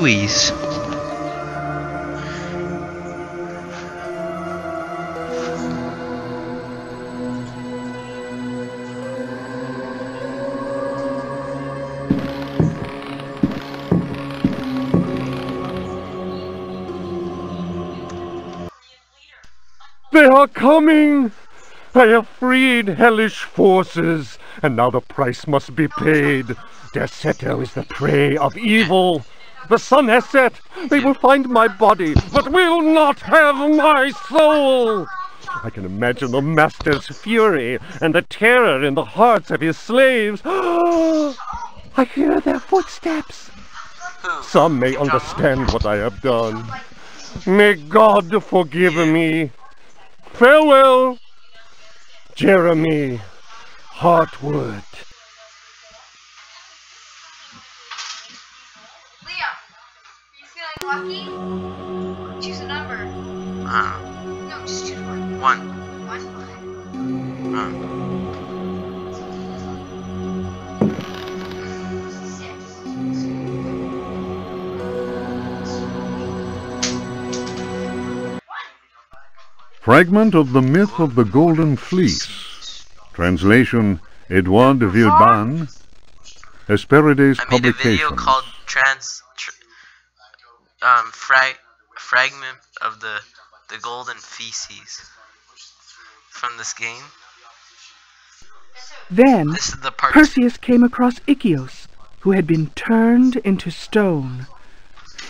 Louise. They are coming! I have freed hellish forces, and now the price must be paid. Their scepter is the prey of evil. The sun has set. They will find my body, but will not have my soul. I can imagine the master's fury and the terror in the hearts of his slaves. I hear their footsteps. Some may understand what I have done. May God forgive me. Farewell, Jeremy Hartwood. Liam, are you feeling lucky? Choose a number. No, just choose one. One. Fragment of the Myth of the Golden Fleece. Translation, Edouard de Villeban. Hesperides I made a video Publications. called Fragment of the Golden Feces from this game. Then This is the part. Perseus came across Ichios, who had been turned into stone.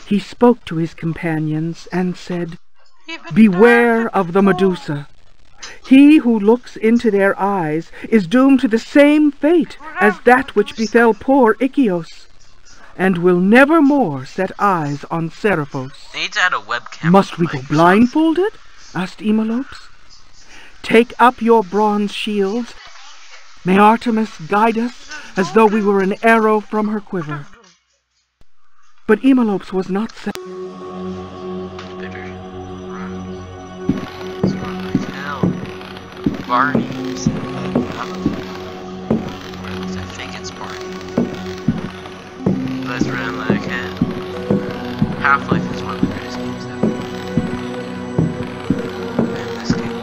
He spoke to his companions and said, "Beware of the Medusa. He who looks into their eyes is doomed to the same fate as that which befell poor Ichios, and will never more set eyes on Seriphos." They need to add a webcam. "Must we go blindfolded?" asked Emelopes. "Take up your bronze shields. May Artemis guide us as though we were an arrow from her quiver." But Emelopes was not set. Barney. I think it's Barney. Let's run like hell. Half-Life is one of the greatest games ever. And this game.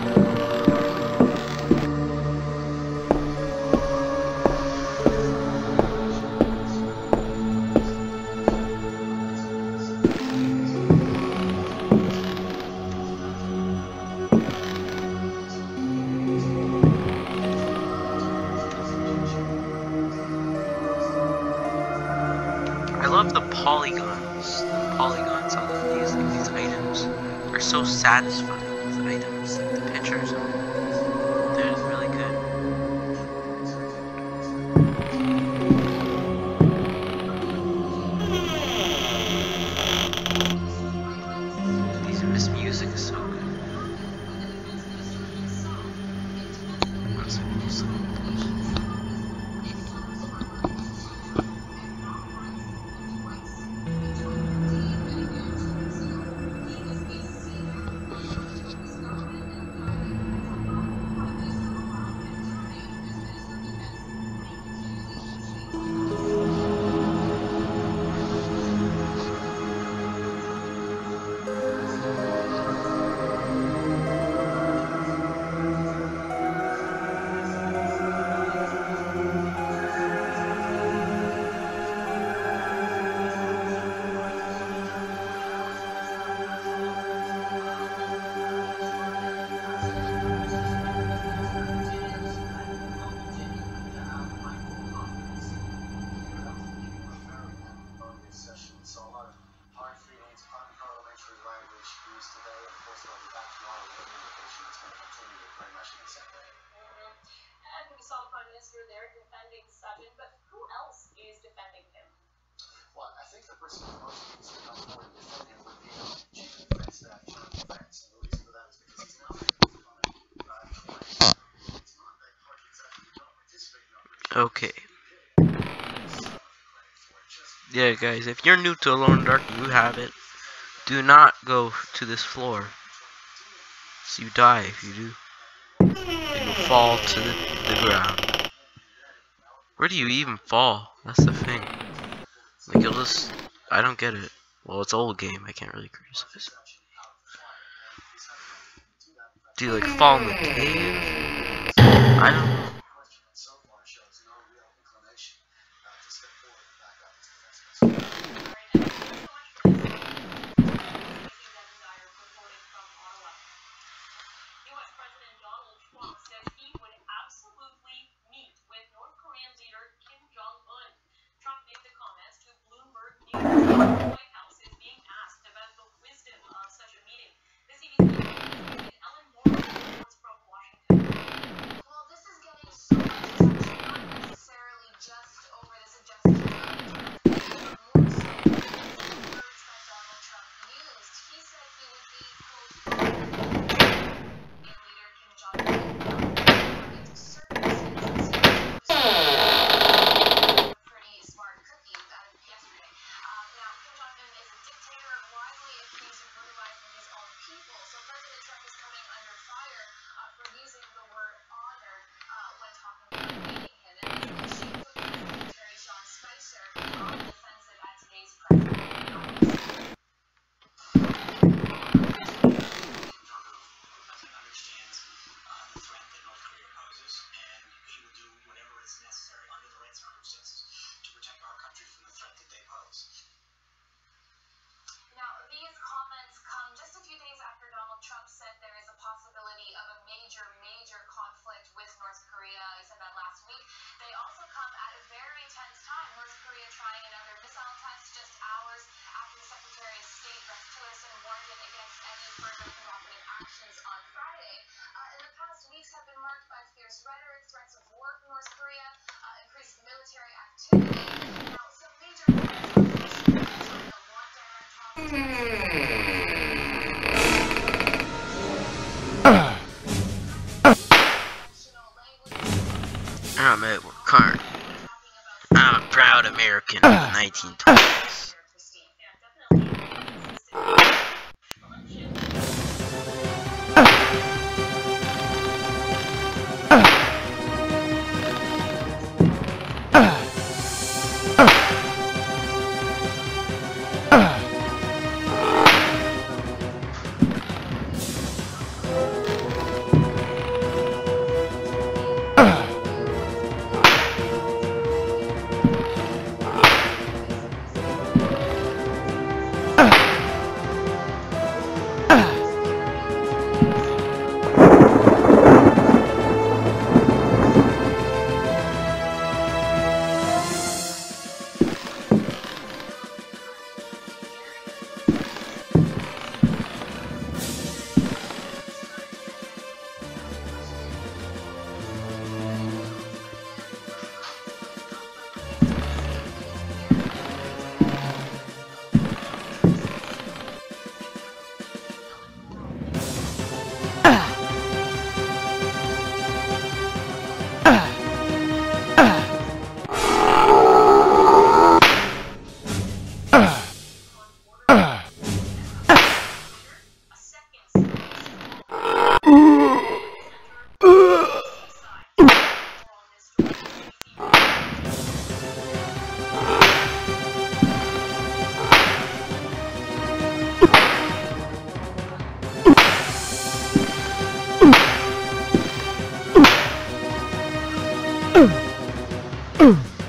I love the polygons. The polygons on these items are so satisfying. These items, like the pictures, they're really good. This music is so good. One second, just let me pause. Minister there defending Sutton, but who else is defending him? Well, I think the person who most needs to come forward and defend him would be Chief Defense Staff John Defense. And the reason for that is because he's now making it's not that parties actually don't participate in Okay. Yeah, guys, if you're new to Alone in the Dark, you have it. Do not go to this floor. So you die if you do. You will fall to the ground. Where do you even fall? That's the thing. Like, you'll just... I don't get it. Well, it's an old game. I can't really criticize it. Do you like fall in the cave? I don't know. U.S. President Donald Trump says he would absolutely meet with North Korean leader Kim Jong-un. Trump made the comments to Bloomberg News. The White House is being asked about the wisdom of such a meeting. The CBC Ellen Moore reports from Washington. Well, this is getting so much attention, not necessarily just over the suggestion of but more so the words that Donald Trump used. He said he would be, quote, leader Kim Jong-un into circumstances. Pretty smart cookie yesterday. Now, Kim Jong-un is a dictator widely accused of brutalizing his own people. So President Trump is coming under fire for using the word honored when talking about meeting him. And this is Chief of Secretary Sean Spicer on the defensive at today's press conference. Understands the threat that North Korea poses, and he will do whatever is necessary under the right circumstances to protect our country from the threat that they pose. Now, these comments come just a few days after Donald Trump said there is a possibility of a major conflict with North Korea. He said that last week. They also come at a very tense time. North Korea trying another missile test just hours after the Secretary of State Rex Tillerson warned it against any further provocative actions on Friday. And the past weeks have been marked by fierce rhetoric, threats of war from North Korea, increased military activity. Now, some major players China want direct I'm Edward Carter. I'm a proud American of the 1920s.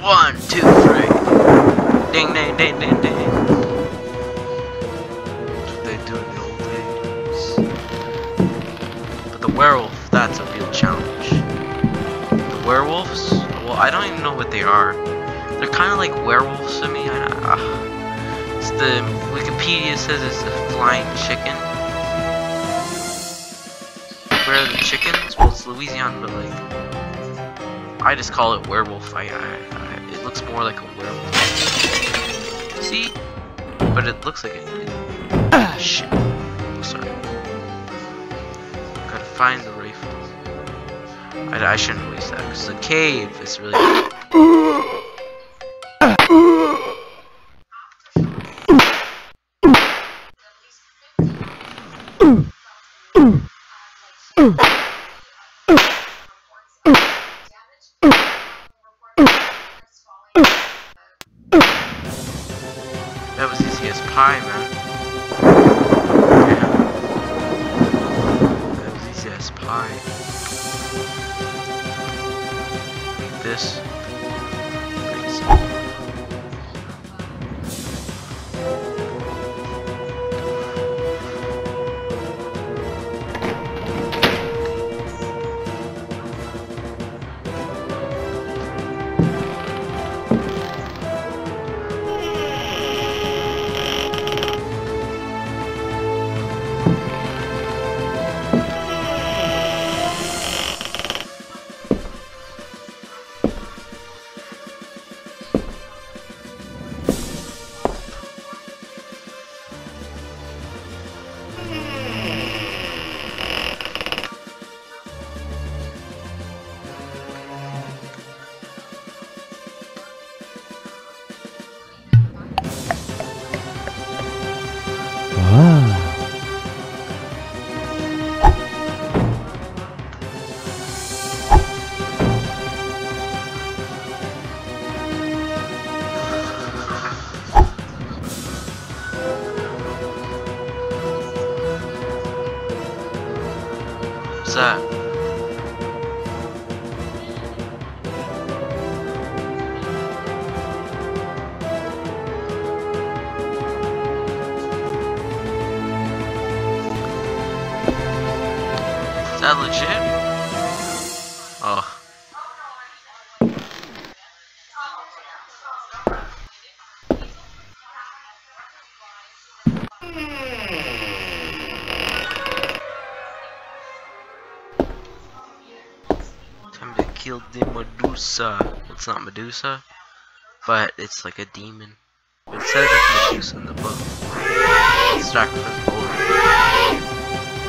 One, two, three. Ding, ding, ding, ding, ding. That's what they do in the old days. But the werewolf, that's a real challenge. The werewolves? Well, I don't even know what they are. They're kind of like werewolves to me. It's the Wikipedia says it's a flying chicken. Where are the chickens? Well, it's Louisiana, but like, I just call it werewolf. It looks more like a werewolf. See? But it looks like it. Shit. Oh, sorry. Gotta find the rifle. I shouldn't waste that because the cave is really. That was easy as pie, man. Yeah. That was easy as pie. Like this. Nice. What's that? Is that legit? Oh. Time to kill the Medusa. It's not Medusa, but it's like a demon. It says it's Medusa in the book. It's for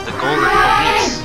the golden police.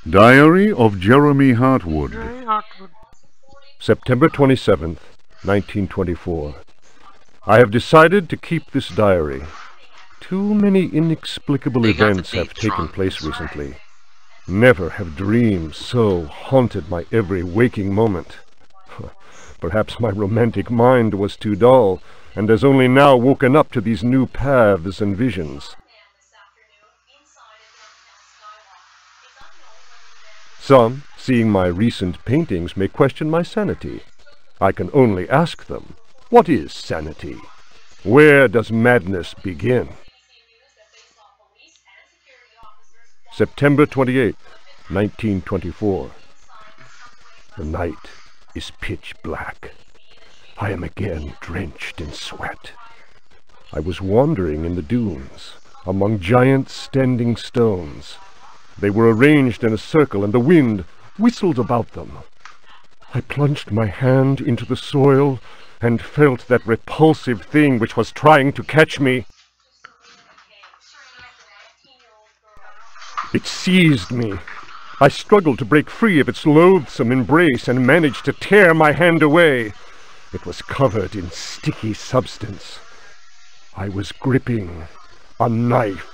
Diary of Jeremy Hartwood. September 27th, 1924. I have decided to keep this diary. Too many inexplicable events have taken place recently. Never have dreams so haunted my every waking moment. Perhaps my romantic mind was too dull, and has only now woken up to these new paths and visions. Some, seeing my recent paintings, may question my sanity. I can only ask them, what is sanity? Where does madness begin? September 28th, 1924. The night is pitch black. I am again drenched in sweat. I was wandering in the dunes, among giant standing stones. They were arranged in a circle, and the wind whistled about them. I plunged my hand into the soil and felt that repulsive thing which was trying to catch me. It seized me. I struggled to break free of its loathsome embrace and managed to tear my hand away. It was covered in sticky substance. I was gripping a knife.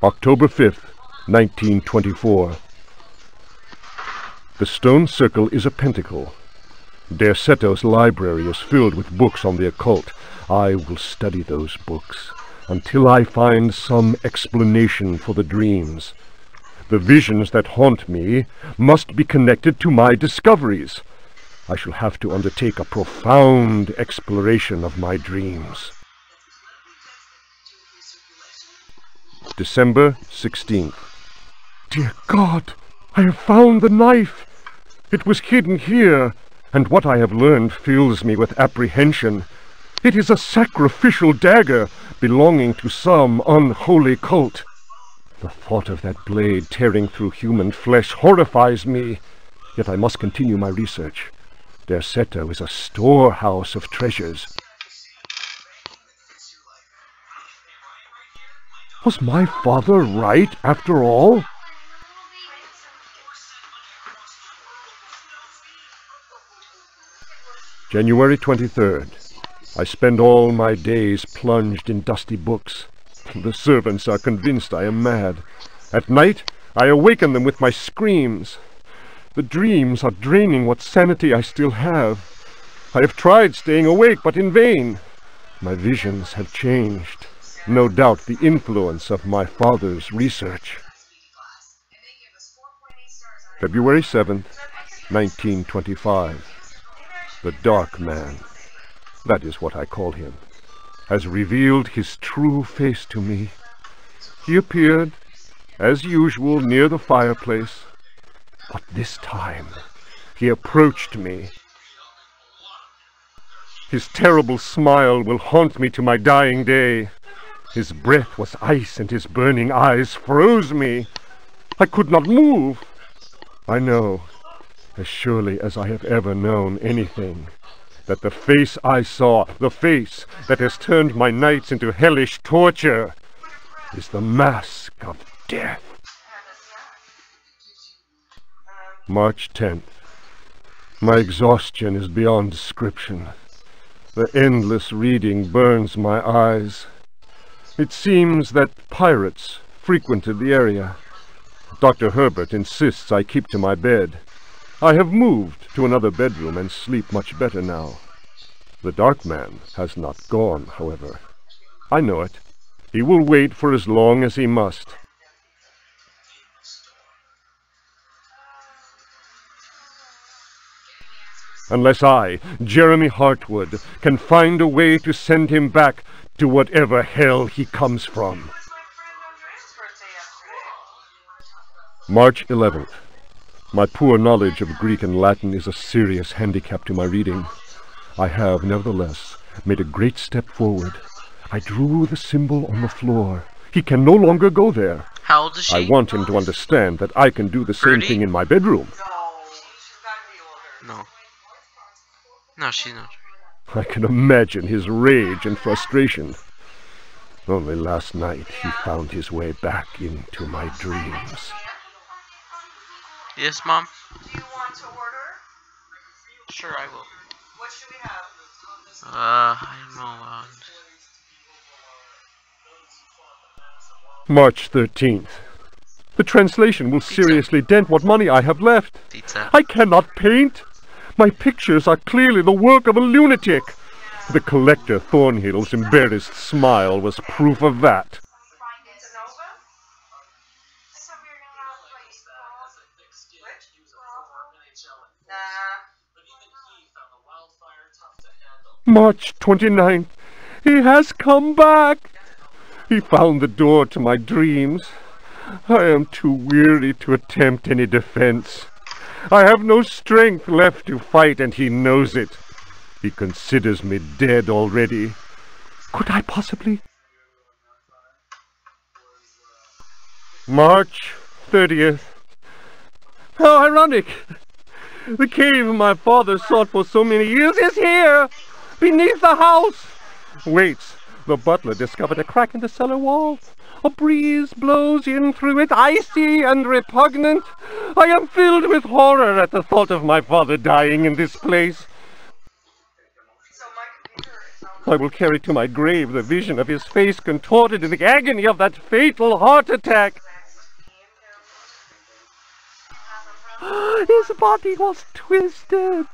October 5th, 1924. The stone circle is a pentacle. Derceto's library is filled with books on the occult. I will study those books until I find some explanation for the dreams. The visions that haunt me must be connected to my discoveries. I shall have to undertake a profound exploration of my dreams. December 16th. Dear God, I have found the knife. It was hidden here, and what I have learned fills me with apprehension. It is a sacrificial dagger belonging to some unholy cult. The thought of that blade tearing through human flesh horrifies me, yet I must continue my research. Derceto is a storehouse of treasures. Was my father right, after all? January 23rd. I spend all my days plunged in dusty books. The servants are convinced I am mad. At night, I awaken them with my screams. The dreams are draining what sanity I still have. I have tried staying awake, but in vain. My visions have changed. No doubt the influence of my father's research. February 7th, 1925. The Dark Man, that is what I call him, has revealed his true face to me. He appeared, as usual, near the fireplace, but this time he approached me. His terrible smile will haunt me to my dying day. His breath was ice, and his burning eyes froze me. I could not move. I know, as surely as I have ever known anything, that the face I saw, the face that has turned my nights into hellish torture, is the mask of death. March 10th. My exhaustion is beyond description. The endless reading burns my eyes. It seems that pirates frequented the area. Dr. Herbert insists I keep to my bed. I have moved to another bedroom and sleep much better now. The Dark Man has not gone, however. I know it. He will wait for as long as he must. Unless I, Jeremy Hartwood, can find a way to send him back to whatever hell he comes from. March 11th. My poor knowledge of Greek and Latin is a serious handicap to my reading. I have, nevertheless, made a great step forward. I drew the symbol on the floor. He can no longer go there. How old is she? I want him to understand that I can do the same Birdie? thing in my bedroom. No. No, she's not. I can imagine his rage and frustration. Only last night he found his way back into my dreams. Yes, Mom? Do you want to order? Sure, I will. What should we have? I don't know. March 13th. The translation will seriously dent what money I have left. Pizza. I cannot paint. My pictures are clearly the work of a lunatic. The collector Thornhill's embarrassed smile was proof of that. March 29th. He has come back. He found the door to my dreams. I am too weary to attempt any defense. I have no strength left to fight, and he knows it. He considers me dead already. Could I possibly? March 30th. How ironic! The cave my father sought for so many years is here, beneath the house. Wait, the butler discovered a crack in the cellar wall. A breeze blows in through it, icy and repugnant. I am filled with horror at the thought of my father dying in this place. I will carry to my grave the vision of his face contorted in the agony of that fatal heart attack. His body was twisted.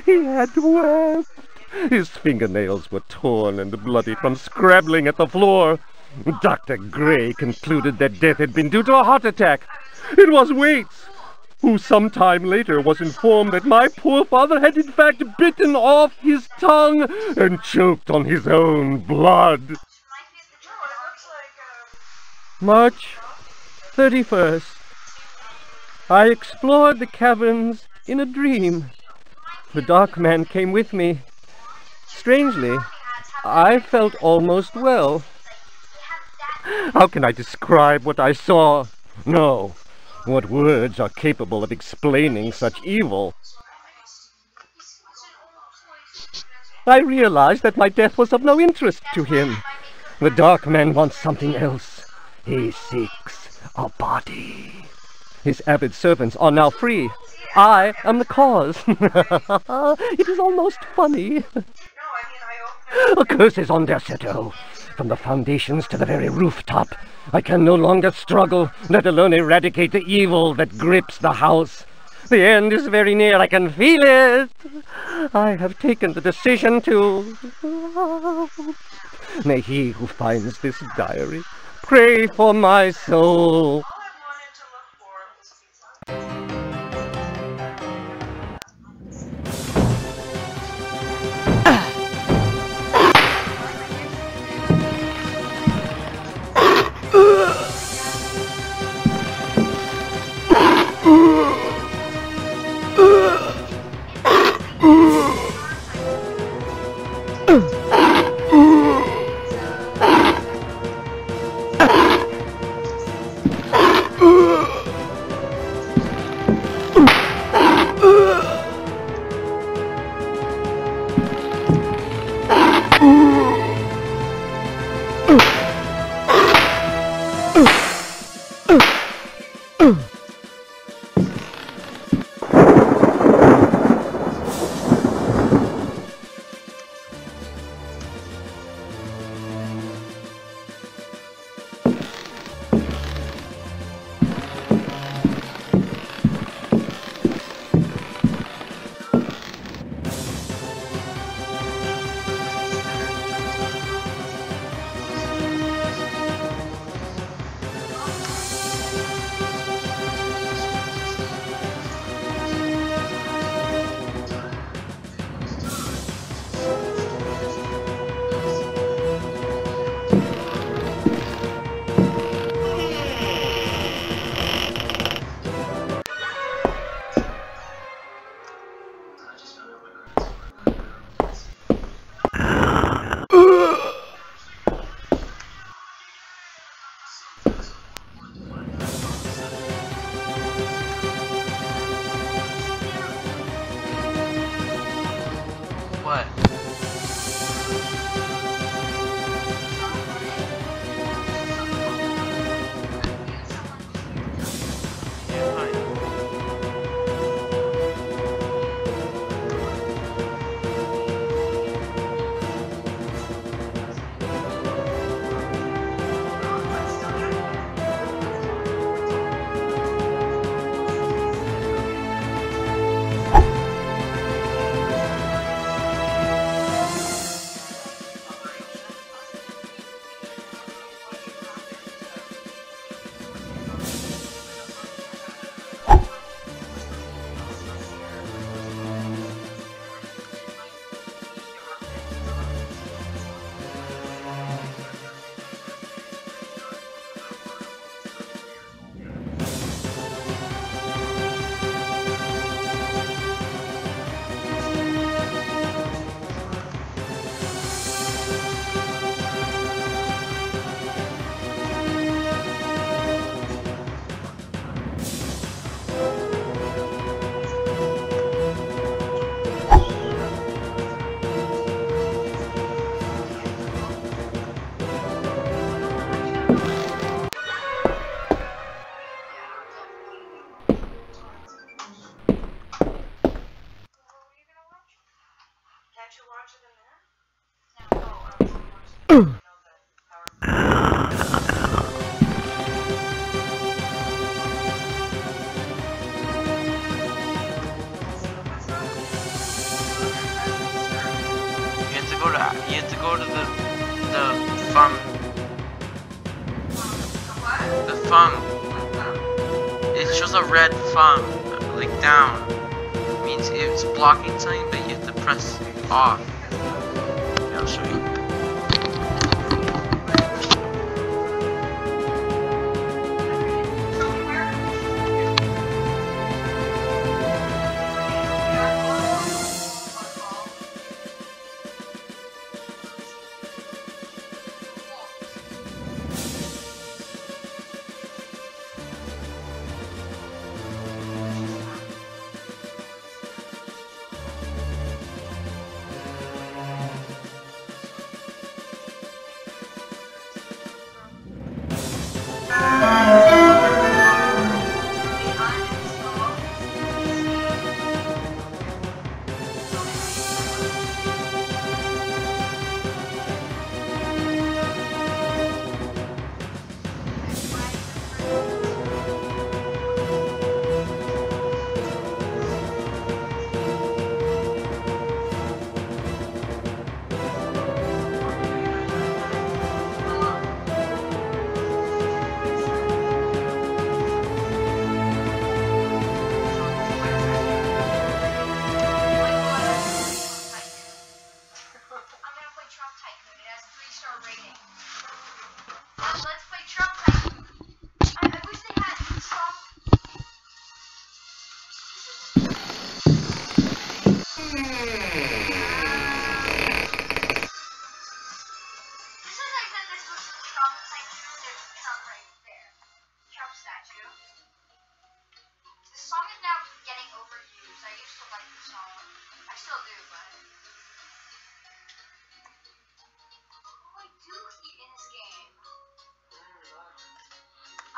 He had wept. His fingernails were torn and bloody from scrabbling at the floor. Dr. Gray concluded that death had been due to a heart attack. It was Waits, who some time later was informed that my poor father had in fact bitten off his tongue and choked on his own blood. March 31st. I explored the caverns in a dream. The dark man came with me. Strangely, I felt almost well. How can I describe what I saw? No, what words are capable of explaining such evil? I realized that my death was of no interest to him. The dark man wants something else. He seeks a body. His avid servants are now free. I am the cause. It is almost funny. A curse is on their chateau. From the foundations to the very rooftop. I can no longer struggle, let alone eradicate the evil that grips the house. The end is very near, I can feel it. I have taken the decision to... May he who finds this diary pray for my soul. You have to go to the thumb. The thumb. It shows a red thumb, like down. It means it's blocking something, but you have to press off. I'll show you.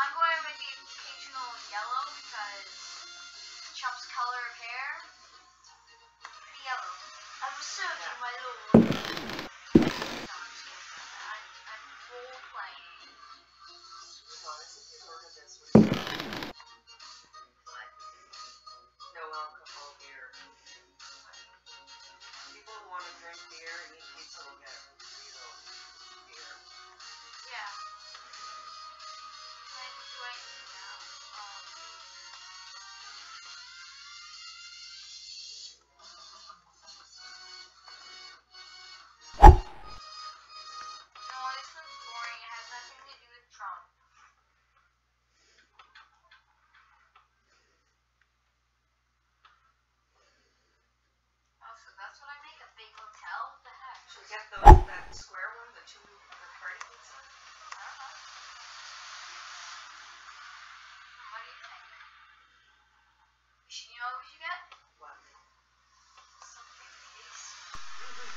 I'm going with the occasional yellow because Chump's color of hair, pretty yellow. I'm searching my lord. No, I'm just kidding. I'm role playing. No alcohol here. People who want to drink beer and eat pizza will get real beer. Yeah. I'm enjoying it now. No, this looks boring. It has nothing to do with Trump. Oh, so that's what I make, a big hotel? What the heck? Should we get that square one, the two party pizza? What do you think? You know what we should get? What? Something tasty.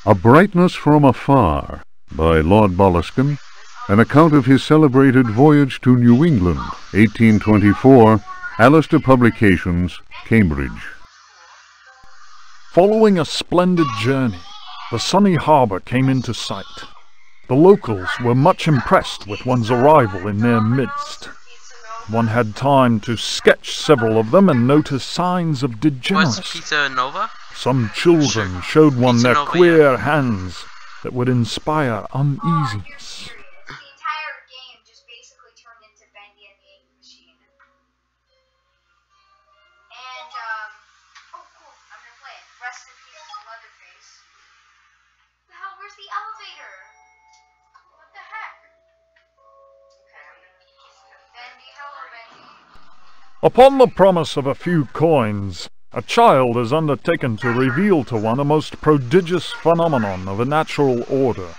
A Brightness from Afar by Lord Boleskine, an account of his celebrated voyage to New England, 1824, Alistair Publications, Cambridge. Following a splendid journey, the sunny harbour came into sight. The locals were much impressed with one's arrival in their midst. One had time to sketch several of them and notice signs of What's degeneracy. Pizza Nova? Some children showed one their queer hands that would inspire uneasiness. The entire game just basically turned into Bendy and the Ink Machine. And, oh cool, I'm gonna play it. Rest in peace to Leatherface. The hell, where's the elevator? What the heck? Okay, I'm gonna Bendy, hello Bendy. Upon the promise of a few coins, a child is undertaken to reveal to one a most prodigious phenomenon of a natural order.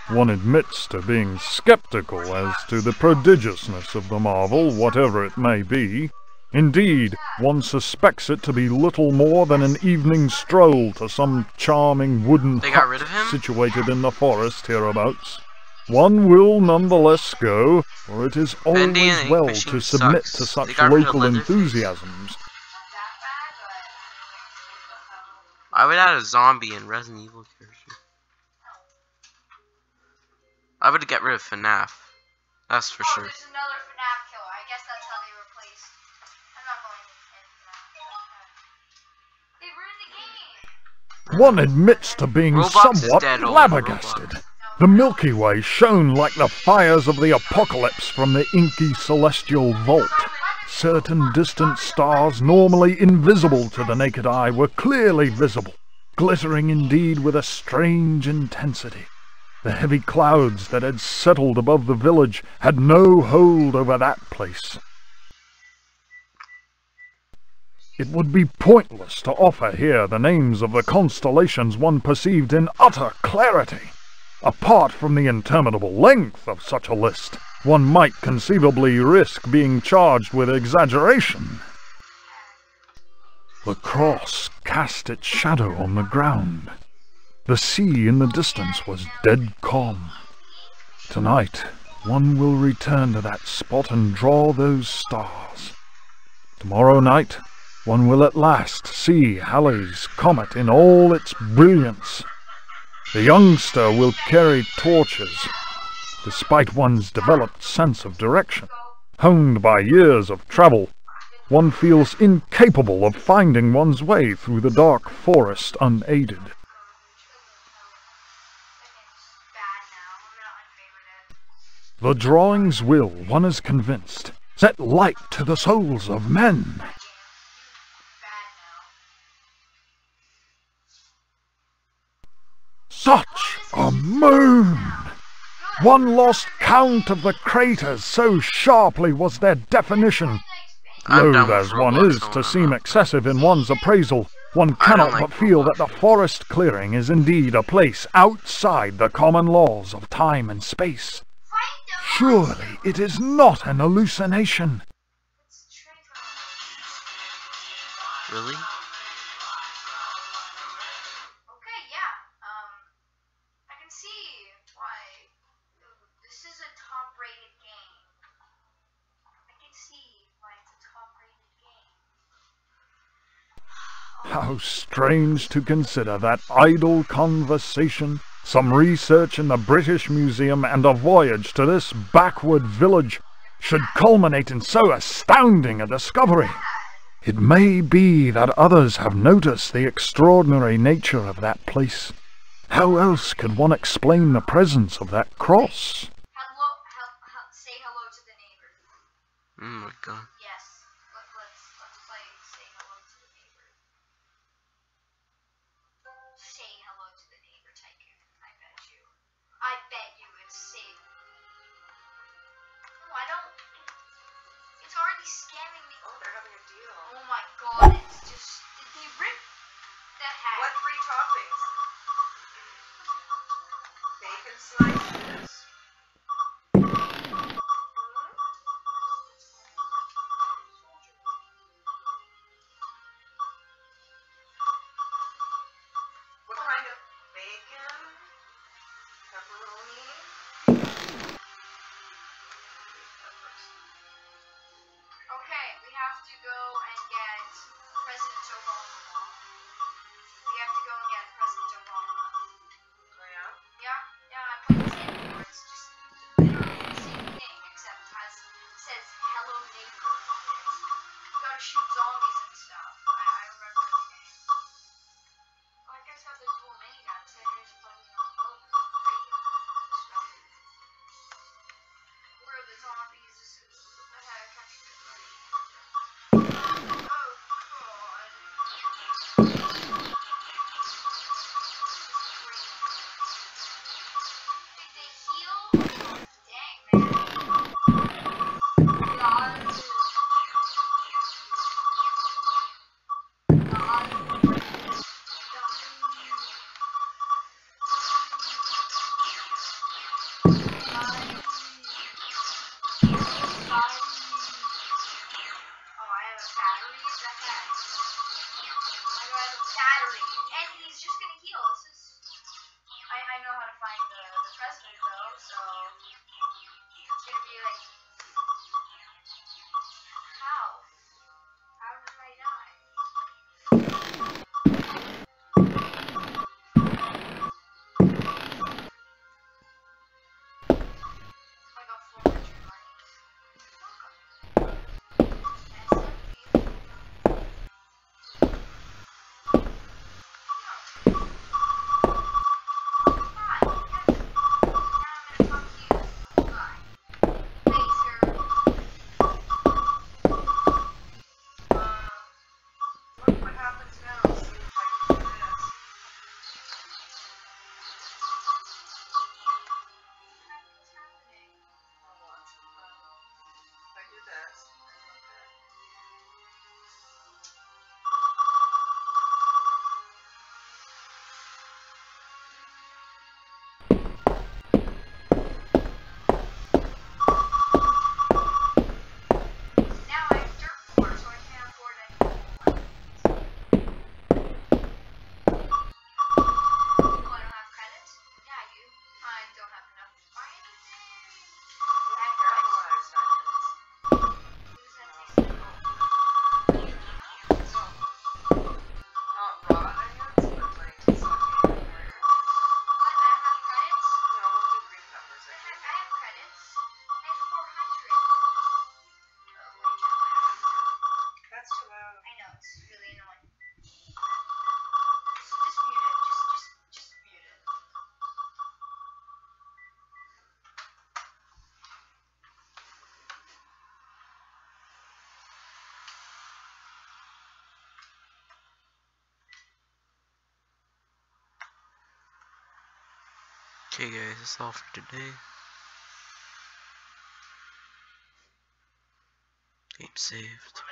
One admits to being skeptical as to the prodigiousness of the marvel, whatever it may be. Indeed, one suspects it to be little more than an evening stroll to some charming wooden They got rid of him? hut situated in the forest hereabouts. One will nonetheless go, for it is Bendy and always Ink well Machine to submit sucks. to They such got rid of local Leatherface. enthusiasms. Not that bad, but... I would add a zombie and Resident Evil character. I would get rid of FNAF. That's for sure. There's another FNAF killer. I guess that's how they replaced. I'm not going in FNAF. They ruined the game. One admits to being Roblox is somewhat dead, flabbergasted. Roblox. The Milky Way shone like the fires of the apocalypse from the inky celestial vault. Certain distant stars, normally invisible to the naked eye, were clearly visible, glittering indeed with a strange intensity. The heavy clouds that had settled above the village had no hold over that place. It would be pointless to offer here the names of the constellations one perceived in utter clarity. Apart from the interminable length of such a list, one might conceivably risk being charged with exaggeration. The cross cast its shadow on the ground. The sea in the distance was dead calm. Tonight, one will return to that spot and draw those stars. Tomorrow night, one will at last see Halley's comet in all its brilliance. The youngster will carry torches. Despite one's developed sense of direction, honed by years of travel, one feels incapable of finding one's way through the dark forest unaided. The drawings will, one is convinced, set light to the souls of men. Such a moon! One lost count of the craters, so sharply was their definition. Loath as one is to seem excessive in one's appraisal, one cannot but feel that the forest clearing is indeed a place outside the common laws of time and space. Surely it is not an hallucination. Really? Okay, yeah. I can see why this is a top-rated game. I can see why it's a top-rated game. How strange to consider that idle conversation, some research in the British Museum, and a voyage to this backward village should culminate in so astounding a discovery. It may be that others have noticed the extraordinary nature of that place. How else could one explain the presence of that cross? Say hello to the neighbor. Oh my god. Yes. Let's play say hello to the neighbor. Say hello to the neighbor, Tycoon. I bet you it's safe. Oh, I don't. It's already scamming me. Oh, they're having a deal. Oh my god, it's just. Did they rip the hat? What free toppings? Bacon slices. What kind of bacon? Pepperoni? Okay, we have to go and get President Obama. We have to go and get President Obama. Oh yeah? Yeah, I played this game before. It's just literally the same thing, except says hello neighbor on it. You gotta shoot zombies and stuff. I remember this game. Oh, I guess have this little minigun. Say there's something on the boat. Stuff. Where are the zombies? What the heck? I need to buddy. Oh god. Did they heal? Dang, man. God. Oh, I have a battery? What the heck? Why do I have a battery? And he's just gonna heal. This is... I know how to find the president, though, so... It's gonna be like... How? How did I die? months now, see if I can do this. What's happening? I'll watch. If I do this, okay. Now I have dirt floor, so I can't afford any more. Oh, I don't have credits? Yeah, I do. I don't have enough to buy anything. Yeah, caramelized onions. What does that taste like? So, not raw onions, but like sauteed in there. What? I don't have credits? No, we'll do green peppers. I have credits. I have 400. Oh, wait, no, I don't have that. That's too loud. I know, it's really annoying. Just mute it. Just mute it. Okay guys, that's all for today. Game saved.